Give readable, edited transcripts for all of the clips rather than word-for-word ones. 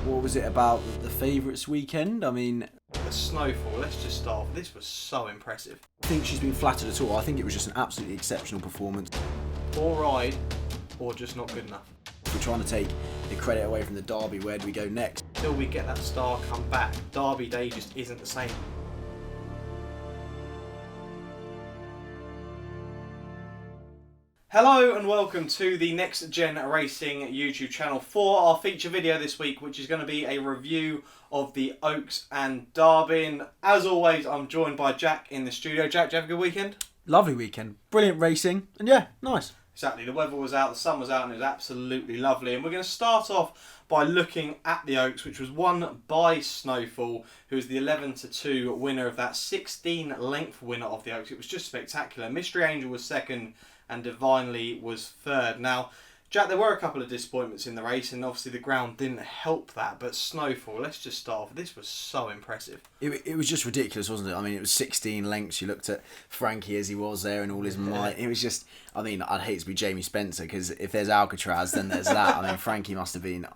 What was it about the favourites weekend? I mean, The snowfall, let's just start off. This was so impressive. I think she's been flattered at all. I think it was just an absolutely exceptional performance. Poor ride, or just not good enough. If we're trying to take the credit away from the Derby, where do we go next? Till we get that star come back, Derby Day just isn't the same. Hello and welcome to the Next Gen Racing YouTube channel for our feature video this week, which is going to be a review of the Oaks and Derby. And as always, I'm joined by Jack in the studio. Jack, did you have a good weekend? Lovely weekend. Brilliant racing. And yeah, nice. Exactly, the weather was out, the sun was out, and it was absolutely lovely. And we're going to start off by looking at the Oaks, which was won by Snowfall, who was the 11-2 winner of that 16-length winner of the Oaks. It was just spectacular. Mystery Angel was second, and Divinely was third. Now, Jack, there were a couple of disappointments in the race, and obviously the ground didn't help that, but Snowfall, let's just start off. This was so impressive. It was just ridiculous, wasn't it? I mean, it was 16 lengths. You looked at Frankie as he was there and all his might. It was just, I mean, I'd hate to be Jamie Spencer, because if there's Alcatraz, then there's that. I mean, Frankie must have been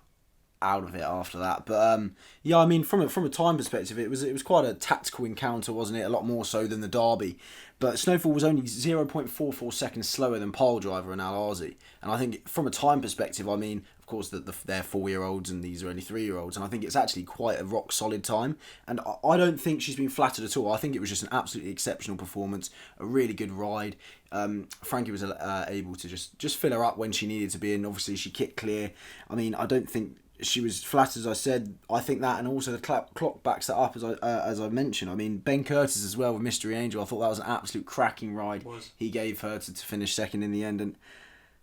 out of it after that. But yeah, I mean, from a time perspective, it was quite a tactical encounter, wasn't it? A lot more so than the Derby. But Snowfall was only 0.44 seconds slower than Pole Driver and Al-Azi. And I think from a time perspective, I mean, of course, they're 4-year-olds and these are only 3-year-olds. And I think it's actually quite a rock-solid time. And I don't think she's been flattered at all. I think it was just an absolutely exceptional performance, a really good ride. Frankie was able to just fill her up when she needed to be. And obviously, she kicked clear. I mean, I don't think she was flat, as I said. I think that, and also the clock backs that up, as I mentioned. I mean, Ben Curtis as well with Mystery Angel. I thought that was an absolute cracking ride. He gave her to finish second in the end. And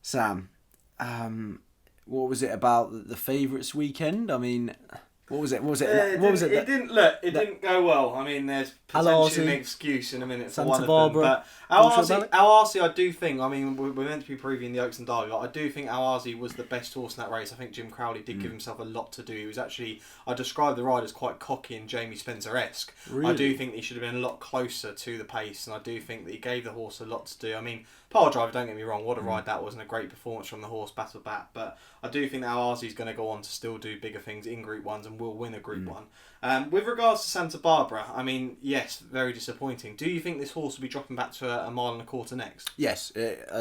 Sam, what was it about the favourites weekend? I mean, what was it? It didn't go well. I mean, there's potentially an excuse in a minute for one of them. But Al-Azi, I do think, I mean, we're meant to be previewing the Oaks and Derby, but I do think Al-Azi was the best horse in that race. I think Jim Crowley did give himself a lot to do. He was actually, I described the ride as quite cocky and Jamie Spencer-esque. Really? I do think he should have been a lot closer to the pace, and I do think that he gave the horse a lot to do. I mean, Pole Driver, don't get me wrong, what a ride that was, and a great performance from the horse, battle bat. But I do think that Al-Azi is going to go on to still do bigger things in Group 1s and will win a Group 1. With regards to Santa Barbara, I mean, yes, very disappointing. Do you think this horse will be dropping back to a mile and a quarter next? Yes,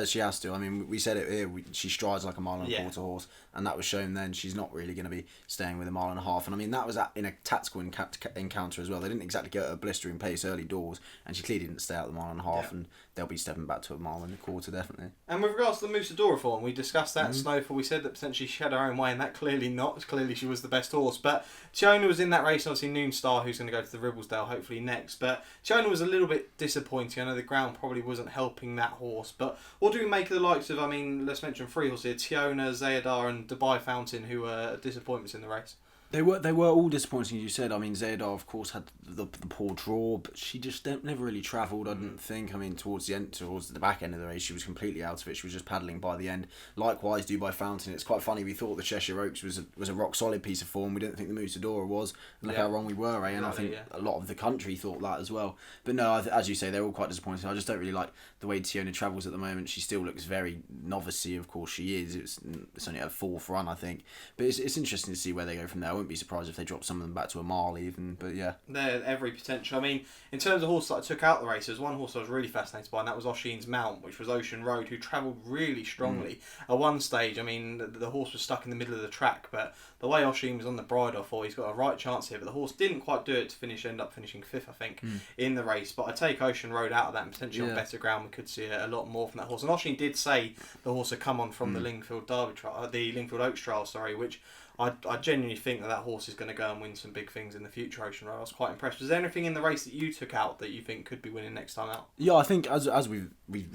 she has to. I mean, we said it here. She strides like a mile and a quarter horse, and that was shown then. She's not really going to be staying with a mile and a half. And I mean, that was in a tactical encounter as well. They didn't exactly get a blistering pace early doors, and she clearly didn't stay out the mile and a half, and they'll be stepping back to a mile and a quarter, definitely. And with regards to the Musadora form, we discussed that in Snowfall. We said that potentially she had her own way, and that clearly not. Clearly she was the best horse. But Tiona was in that race, obviously Noon Star, who's going to go to the Ribblesdale hopefully next. But Tiona was a little bit disappointing. I know the ground probably wasn't helping that horse. But what do we make of the likes of, I mean, let's mention three horses here, Tiona, Zayadar and Dubai Fountain, who were disappointments in the race? They were all disappointing, as you said. I mean, Zayadar, of course, had the poor draw, but she just never really travelled, I didn't think. I mean, towards the back end of the race, she was completely out of it. She was just paddling by the end. Likewise, Dubai Fountain. It's quite funny. We thought the Cheshire Oaks was a rock-solid piece of form. We didn't think the Musadora was. Look how wrong we were, eh? And I think a lot of the country thought that as well. But no, as you say, they're all quite disappointing. I just don't really like the way Tiona travels at the moment. She still looks very novice-y, of course she is. It's only her fourth run, I think. But it's interesting to see where they go from there. I wouldn't be surprised if they drop some of them back to a mile even, but yeah. They're every potential. I mean, in terms of horses that I took out the race, there's one horse I was really fascinated by, and that was Oshin's Mount, which was Ocean Road, who travelled really strongly. At one stage, I mean, the horse was stuck in the middle of the track, but the way Oshin was on the bridle, I thought he's got a right chance here, but the horse didn't quite do it to end up finishing fifth, I think, in the race. But I take Ocean Road out of that, and potentially on better ground, we could see a lot more from that horse. And Oshin did say the horse had come on from the Lingfield Oaks trial, which I genuinely think that horse is going to go and win some big things in the future, Ocean Road. I was quite impressed. Was there anything in the race that you took out that you think could be winning next time out? Yeah, I think as we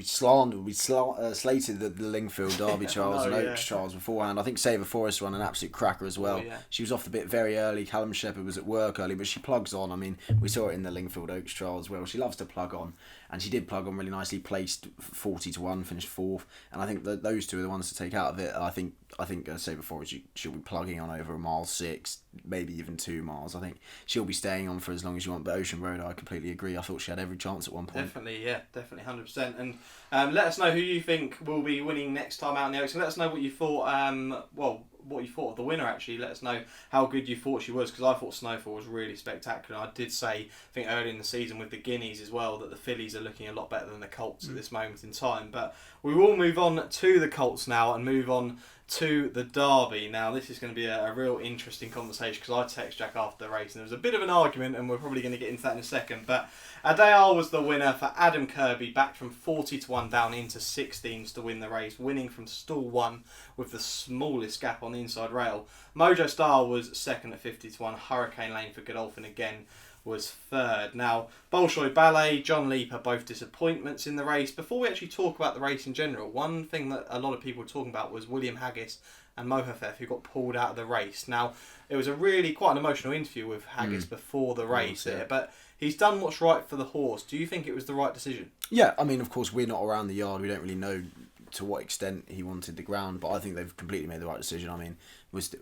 slated the Lingfield Derby trials and Oaks trials beforehand. I think Saver Forest ran an absolute cracker as well. She was off the bit very early. Callum Shepherd was at work early, but she plugs on. I mean, we saw it in the Lingfield Oaks trial as well. She loves to plug on, and she did plug on really nicely. Placed 40-1, finished fourth, and I think that those two are the ones to take out of it. I think Saver Forest she'll be plugging on over a mile 6, maybe even 2 miles. I think she'll be staying on for as long as you want. But Ocean Road, I completely agree. I thought she had every chance at one point. Definitely, 100%. And let us know who you think will be winning next time out in the Oaks, and let us know what you thought. what you thought of the winner. Actually, let us know how good you thought she was, because I thought Snowfall was really spectacular. I did say, I think early in the season with the Guineas as well, that the fillies are looking a lot better than the colts at this moment in time. But we will move on to the colts now and move on to the Derby. Now, this is going to be a real interesting conversation, because I text Jack after the race and there was a bit of an argument, and we're probably going to get into that in a second. But ADAYAR was the winner for Adam Kirby, back from 40-1 down into 16s to win the race, winning from stall 1 with the smallest gap on the inside rail. Mojo Star was second at 50-1. Hurricane Lane for Godolphin again was third. Now, Bolshoi Ballet, John Leaper, both disappointments in the race. Before we actually talk about the race in general, one thing that a lot of people were talking about was William Haggis and Mohafef, who got pulled out of the race. Now, it was a really quite an emotional interview with Haggis before the race, but he's done what's right for the horse. Do you think it was the right decision? Yeah, I mean, of course, we're not around the yard. We don't really know to what extent he wanted the ground, but I think they've completely made the right decision. I mean,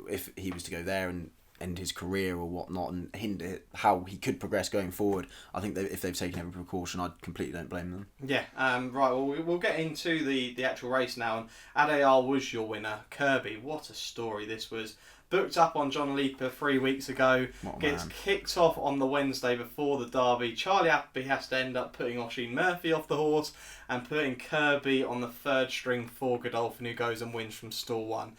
if he was to go there and end his career or whatnot and hinder how he could progress going forward, I think if they've taken every precaution, I completely don't blame them. Yeah, right, well, we'll get into the actual race now, and ADAYAR was your winner. Kirby, what a story this was. Booked up on John Leaper 3 weeks ago, gets kicked off on the Wednesday before the Derby. Charlie Appleby has to end up putting Oisin Murphy off the horse and putting Kirby on the third string for Godolphin, who goes and wins from stall 1.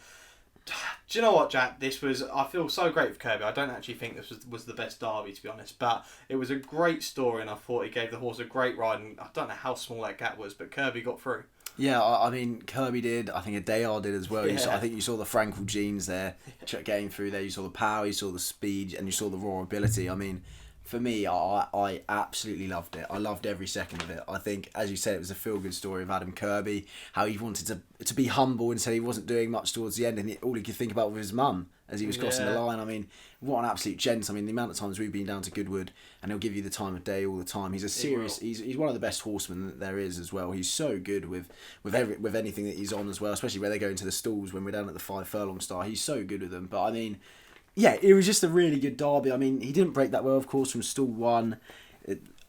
Do you know what, Jack? I feel so great for Kirby. I don't actually think this was the best Derby, to be honest, but it was a great story, and I thought he gave the horse a great ride, and I don't know how small that gap was, but Kirby got through. Yeah, I mean, Kirby did. I think ADAYAR did as well. Yeah. I think you saw the Frankel genes there getting through there. You saw the power, you saw the speed, and you saw the raw ability. I mean, for me, I absolutely loved it. I loved every second of it. I think, as you said, it was a feel-good story of Adam Kirby, how he wanted to be humble and said he wasn't doing much towards the end, and all he could think about was his mum as he was crossing the line. I mean, what an absolute gent. I mean, the amount of times we've been down to Goodwood, and he'll give you the time of day all the time. He's he's one of the best horsemen that there is as well. He's so good with anything that he's on as well, especially when they go into the stalls when we're down at the 5 furlong star. He's so good with them. But I mean, yeah, it was just a really good Derby. I mean, he didn't break that well, of course, from stall 1.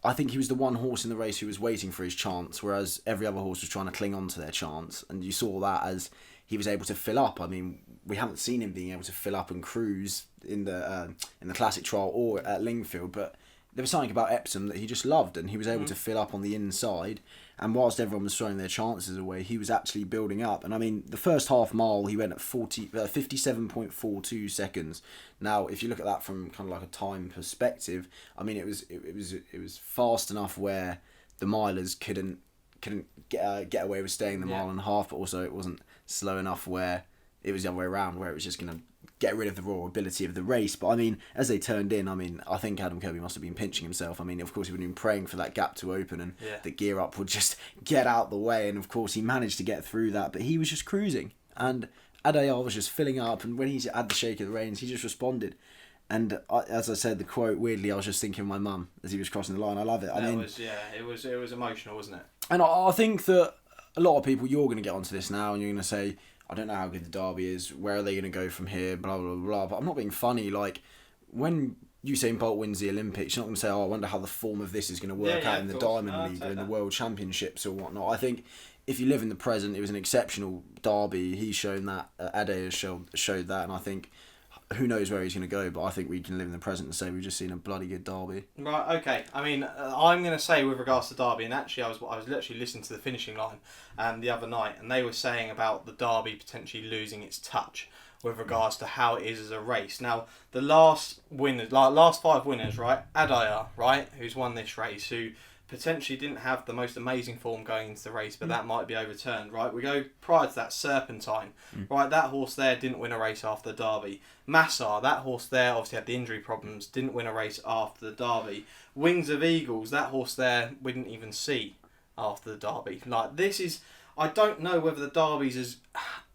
I think he was the one horse in the race who was waiting for his chance, whereas every other horse was trying to cling on to their chance. And you saw that as he was able to fill up. I mean, we haven't seen him being able to fill up and cruise in the classic trial or at Lingfield, but there was something about Epsom that he just loved, and he was able to fill up on the inside. And whilst everyone was throwing their chances away, he was actually building up. And I mean, the first half mile, he went at 57.42 seconds. Now, if you look at that from kind of like a time perspective, I mean, it was fast enough where the milers couldn't get away with staying the mile and a half, but also it wasn't slow enough where it was the other way around, where it was just going to get rid of the raw ability of the race. But I mean, as they turned in, I mean, I think Adam Kirby must have been pinching himself. I mean, of course, he would have been praying for that gap to open and the gear up would just get out the way. And of course, he managed to get through that, but he was just cruising. And ADAYAR was just filling up. And when he had the shake of the reins, he just responded. And as I said, the quote, weirdly, I was just thinking of my mum as he was crossing the line. I love it. It was emotional, wasn't it? And I think that a lot of people, you're going to get onto this now and you're going to say, I don't know how good the Derby is, where are they going to go from here, blah, blah, blah. But I'm not being funny. Like, when Usain Bolt wins the Olympics, you're not going to say, I wonder how the form of this is going to work out in the Diamond League or in the World Championships or whatnot. I think if you live in the present, it was an exceptional Derby. He's shown that. ADAYAR showed that. And I think, who knows where he's going to go, but I think we can live in the present and say we've just seen a bloody good Derby. Right, okay. I mean, I'm going to say with regards to Derby, and actually I was literally listening to the finishing line the other night, and they were saying about the Derby potentially losing its touch with regards to how it is as a race. Now, the last 5 winners, right? ADAYAR, right, who's won this race, who potentially didn't have the most amazing form going into the race, but that might be overturned, right? We go prior to that, Serpentine, right? That horse there didn't win a race after the Derby. Massar, that horse there obviously had the injury problems, didn't win a race after the Derby. Wings of Eagles, that horse there we didn't even see after the Derby. Like, this is, I don't know whether the Derby's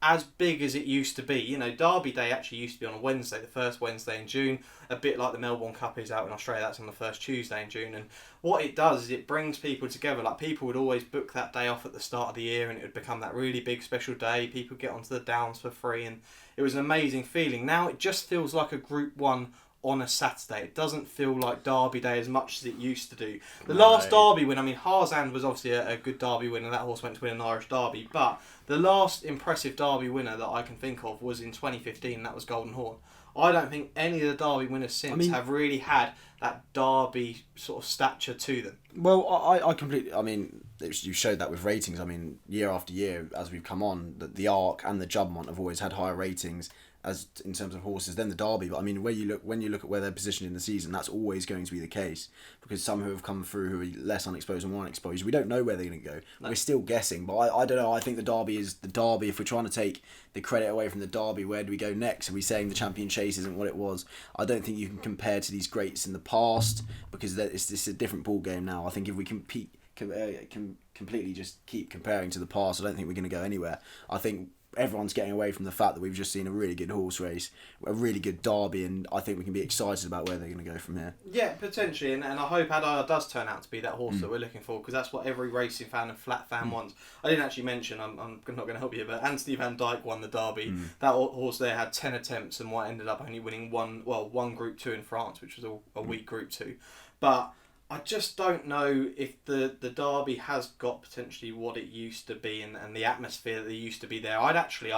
as big as it used to be. You know, Derby Day actually used to be on a Wednesday, the first Wednesday in June, a bit like the Melbourne Cup is out in Australia. That's on the first Tuesday in June. And what it does is it brings people together. Like, people would always book that day off at the start of the year, and it would become that really big special day. People get onto the Downs for free, and it was an amazing feeling. Now it just feels like a Group 1 on a Saturday. It doesn't feel like Derby Day as much as it used to do. The last Derby win, I mean, Harzand was obviously a good Derby winner. That horse went to win an Irish Derby. But the last impressive Derby winner that I can think of was in 2015, and that was Golden Horn. I don't think any of the Derby winners since have really had that Derby sort of stature to them. Well, I completely... I mean, you showed that with ratings. I mean, year after year, as we've come on, the Arc and the Jubbmont have always had higher ratings as in terms of horses than the Derby. But I mean, when you look at where they're positioned in the season, that's always going to be the case, because some who have come through who are less unexposed and more unexposed, we don't know where they're going to go. No. We're still guessing, but I don't know. I think the Derby is the Derby. If we're trying to take the credit away from the Derby, where do we go next? Are we saying the Champion Chase isn't what it was? I don't think you can compare to these greats in the past, because it's a different ball game now. I think if we compete completely just keep comparing to the past, I don't think we're going to go anywhere. I think everyone's getting away from the fact that we've just seen a really good horse race, a really good Derby, and I think we can be excited about where they're going to go from here. Yeah, potentially, and I hope ADAYAR does turn out to be that horse that we're looking for, because that's what every racing fan and flat fan wants. I didn't actually mention, I'm not going to help you, but Anthony Van Dyke won the Derby. That horse there had 10 attempts and ended up only winning one Group 2 in France, which was a weak Group 2. But I just don't know if the Derby has got potentially what it used to be and the atmosphere that used to be there. I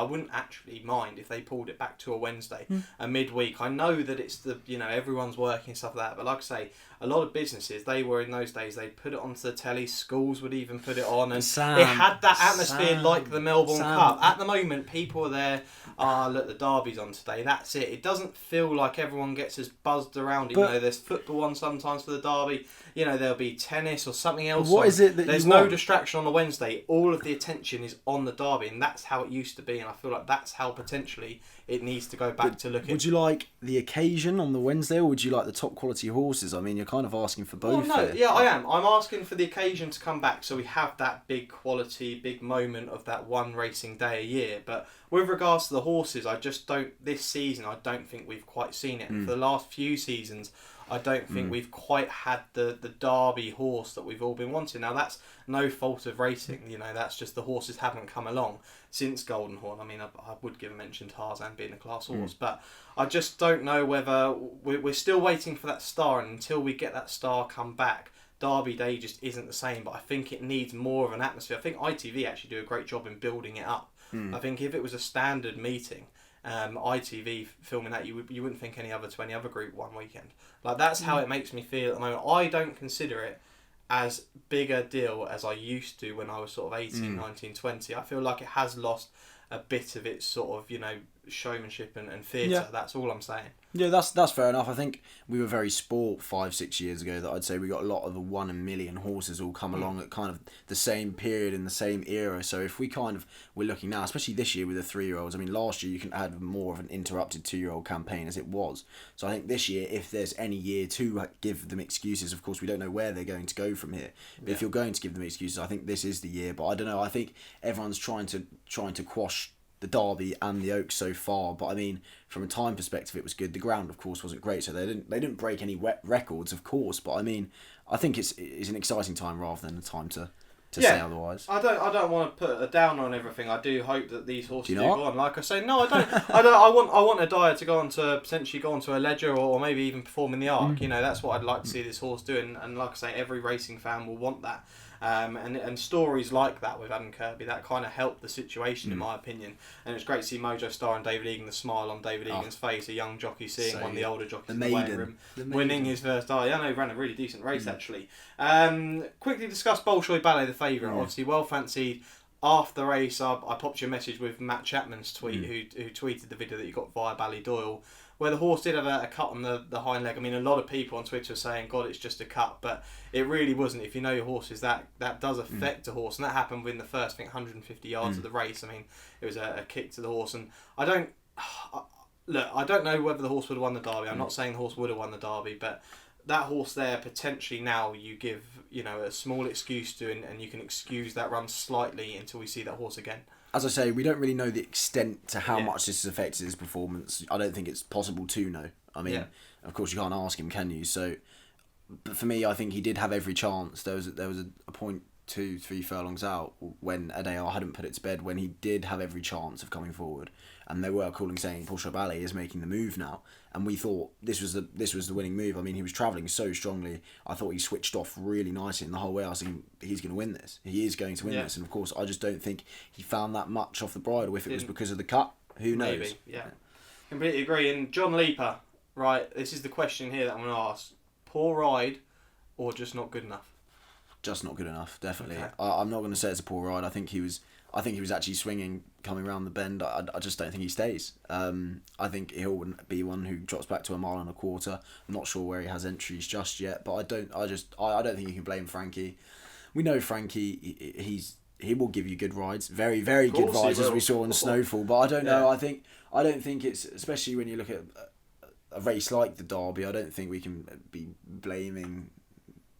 wouldn't actually mind if they pulled it back to a Wednesday, a midweek. I know that it's everyone's working and stuff like that, but like I say, a lot of businesses, they were in those days, they put it onto the telly, schools would even put it on, and it had that atmosphere like the Melbourne Cup. At the moment, people are there, look, the Derby's on today, that's it. It doesn't feel like everyone gets as buzzed around, even though there's football on sometimes for the Derby. There'll be tennis or something else. What is it that there's no distraction on the Wednesday. All of the attention is on the Derby, and that's how it used to be, and I feel like that's how potentially it needs to go back to looking. Would you like the occasion on the Wednesday, or would you like the top quality horses? I mean, you're kind of asking for both. Well, no, I am. I'm asking for the occasion to come back, so we have that big quality, big moment of that one racing day a year. But with regards to the horses, this season, I don't think we've quite seen it. For the last few seasons, I don't think we've quite had the Derby horse that we've all been wanting. Now, that's no fault of racing. That's just the horses haven't come along since Golden Horn. I mean, I would give a mention to Tarzan being a class horse, but I just don't know whether we're still waiting for that star, and until we get that star come back, Derby Day just isn't the same. But I think it needs more of an atmosphere. I think ITV actually do a great job in building it up. I think if it was a standard meeting, ITV filming that, you wouldn't think any other Group 1 weekend. Like, that's how it makes me feel at the moment. I don't consider it as big a deal as I used to when I was sort of 18, 19, 20. I feel like it has lost a bit of its sort of, showmanship and theatre. Yeah. That's all I'm saying. Yeah, that's fair enough. I think we were very sport 5-6 years ago that I'd say we got a lot of the 1 in a million horses all come along at kind of the same period in the same era. So if we're looking now, especially this year with the 3-year-olds, I mean, last year you can add more of an interrupted 2-year-old campaign as it was. So I think this year, if there's any year to give them excuses, of course we don't know where they're going to go from here. But if you're going to give them excuses, I think this is the year. But I don't know. I think everyone's trying to quash the Derby and the Oaks so far, but I mean, from a time perspective, it was good. The ground, of course, wasn't great, so they didn't break any records, of course. But I mean, I think it's an exciting time rather than a time to say otherwise. I don't want to put a downer on everything. I do hope that these horses do go on. Like I say, no, I don't. I want ADAYAR to potentially go on to a Ledger or maybe even perform in the Arc. That's what I'd like to see this horse do, and like I say, every racing fan will want that. And stories like that with Adam Kirby, that kind of helped the situation in my opinion. And it's great to see Mojo Star and David Egan, the smile on David Egan's face, a young jockey seeing one of the older jockeys in the weighing room winning his first Derby. I know he ran a really decent race actually. Quickly discuss Bolshoi Ballet, the favourite, obviously well fancied. After the race, I popped you a message with Matt Chapman's tweet, who tweeted the video that you got via Ballydoyle, where the horse did have a cut on the hind leg. I mean, a lot of people on Twitter are saying, God, it's just a cut, but it really wasn't. If you know your horses, that does affect a horse, and that happened within the first, I think, 150 yards of the race. I mean, it was a kick to the horse, and I don't know whether the horse would have won the Derby. I'm not saying the horse would have won the Derby, but that horse there, potentially now you give a small excuse to, and you can excuse that run slightly until we see that horse again. As I say, we don't really know the extent to how much this has affected his performance. I don't think it's possible to know. I mean, of course you can't ask him, can you? So, but for me, I think he did have every chance. There was a point 2-3 furlongs out when ADAYAR hadn't put it to bed, when he did have every chance of coming forward. and they were calling saying Bolshoi Ballet is making the move now, and we thought this was the winning move. I mean, he was travelling so strongly. I thought he switched off really nicely, and the whole way I was thinking he's going to win this. He is going to win this, and of course I just don't think he found that much off the bridle. If it was because of the cut, who knows? Maybe, yeah. Completely agree. And John Leaper, right? This is the question here that I'm going to ask: poor ride, or just not good enough? Just not good enough, definitely. Okay. I'm not going to say it's a poor ride. I think he was actually swinging coming around the bend. I just don't think he stays. I think he'll be one who drops back to a mile and a quarter. I'm not sure where he has entries just yet, but I don't think you can blame Frankie. We know Frankie. He will give you good rides, very very good rides, as we saw in Snowfall. But I don't know. I don't think it's, especially when you look at a race like the Derby. I don't think we can be blaming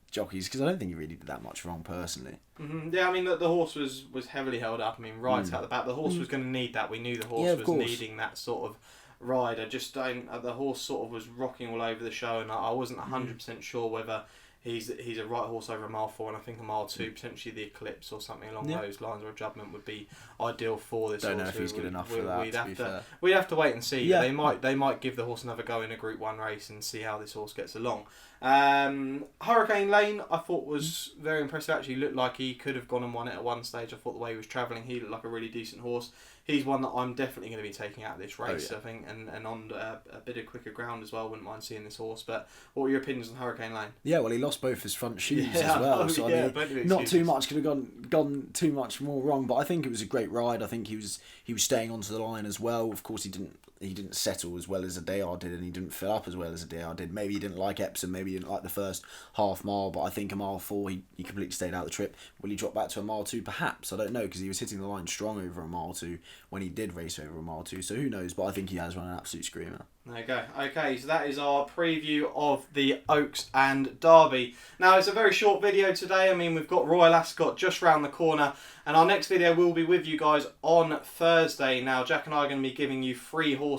jockeys, because I don't think he really did that much wrong personally. Mm-hmm. Yeah, I mean, the horse was heavily held up. I mean, right out the back, the horse was going to need that. We knew the horse was needing that sort of ride. I just don't. The horse sort of was rocking all over the show, and I wasn't 100% sure whether he's a right horse over a mile 4, and I think a mile 2, potentially the Eclipse or something along those lines, or a Judgment would be ideal for this. Don't horse. know if he's good enough for that. We'd have to wait and see. Yeah. They might give the horse another go in a Group 1 race and see how this horse gets along. Hurricane Lane, I thought was very impressive. Actually, looked like he could have gone and won it at one stage. I thought the way he was travelling, he looked like a really decent horse. He's one that I'm definitely going to be taking out of this race, I think, and on a bit of quicker ground as well. Wouldn't mind seeing this horse. But what were your opinions on Hurricane Lane? Yeah, well, he lost both his front shoes as well. So I mean, not too much could have gone too much more wrong. But I think it was a great ride. I think he was staying onto the line as well. Of course, he didn't settle as well as ADAYAR did, and he didn't fill up as well as ADAYAR did. Maybe he didn't like Epsom, maybe he didn't like the first half mile, but I think a mile 4 he completely stayed out of the trip. Will he drop back to a mile 2? Perhaps, I don't know, because he was hitting the line strong over a mile 2 when he did race over a mile 2, so who knows, but I think he has run an absolute screamer. There you go. Okay, so that is our preview of the Oaks and Derby. Now, it's a very short video today. I mean, we've got Royal Ascot just round the corner, and our next video will be with you guys on Thursday. Now, Jack and I are going to be giving you 3 horses.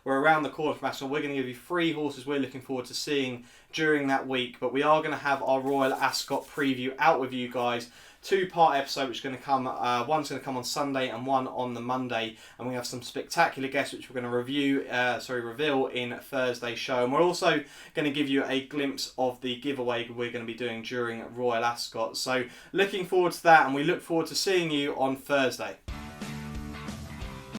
We're around the corner from Ascot. We're going to give you 3 horses we're looking forward to seeing during that week. But we are going to have our Royal Ascot preview out with you guys. 2-part episode, which is going to come. One's going to come on Sunday and one on the Monday, and we have some spectacular guests which we're going to reveal in Thursday's show. And we're also going to give you a glimpse of the giveaway we're going to be doing during Royal Ascot. So looking forward to that, and we look forward to seeing you on Thursday.